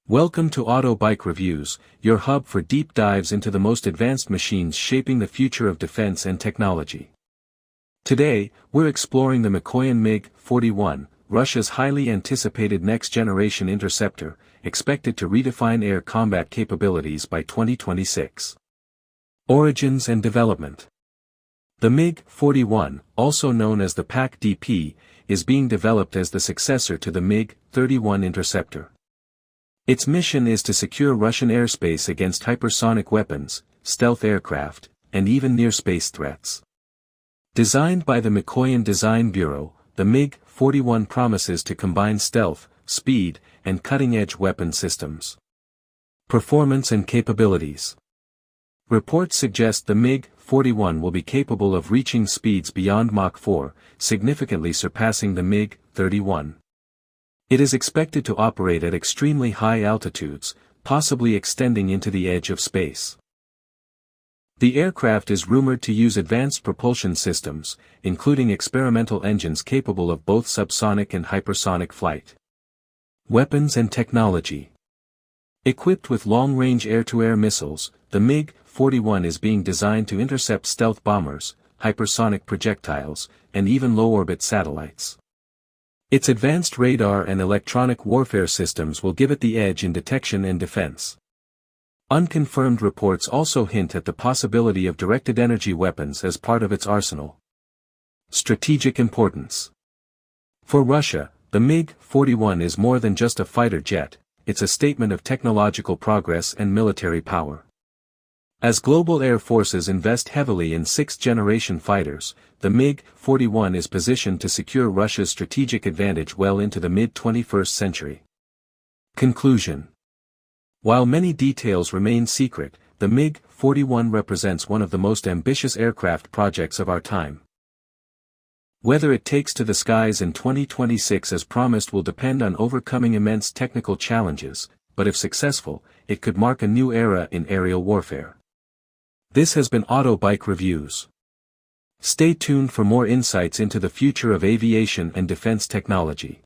Welcome to Auto Bike Reviews, your hub for deep dives into the most advanced machines shaping the future of defense and technology. Today, we're exploring the Mikoyan MiG-41, Russia's highly anticipated next-generation interceptor, expected to redefine air combat capabilities by 2026. Origins and development. The MiG-41, also known as the PAK DP, is being developed as the successor to the MiG-31 Interceptor. Its mission is to secure Russian airspace against hypersonic weapons, stealth aircraft, and even near-space threats. Designed by the Mikoyan Design Bureau, the MiG-41 promises to combine stealth, speed, and cutting-edge weapon systems. Performance and capabilities. Reports suggest the MiG-41 will be capable of reaching speeds beyond Mach 4, significantly surpassing the MiG-31. It is expected to operate at extremely high altitudes, possibly extending into the edge of space. The aircraft is rumored to use advanced propulsion systems, including experimental engines capable of both subsonic and hypersonic flight. Weapons and technology. Equipped with long-range air-to-air missiles, the MiG-41 is being designed to intercept stealth bombers, hypersonic projectiles, and even low-orbit satellites. Its advanced radar and electronic warfare systems will give it the edge in detection and defense. Unconfirmed reports also hint at the possibility of directed energy weapons as part of its arsenal. Strategic importance. For Russia, the MiG-41 is more than just a fighter jet, it's a statement of technological progress and military power. As global air forces invest heavily in sixth-generation fighters, the MiG-41 is positioned to secure Russia's strategic advantage well into the mid-21st century. Conclusion. While many details remain secret, the MiG-41 represents one of the most ambitious aircraft projects of our time. Whether it takes to the skies in 2026 as promised will depend on overcoming immense technical challenges, but if successful, it could mark a new era in aerial warfare. This has been Auto Bike Reviews. Stay tuned for more insights into the future of aviation and defense technology.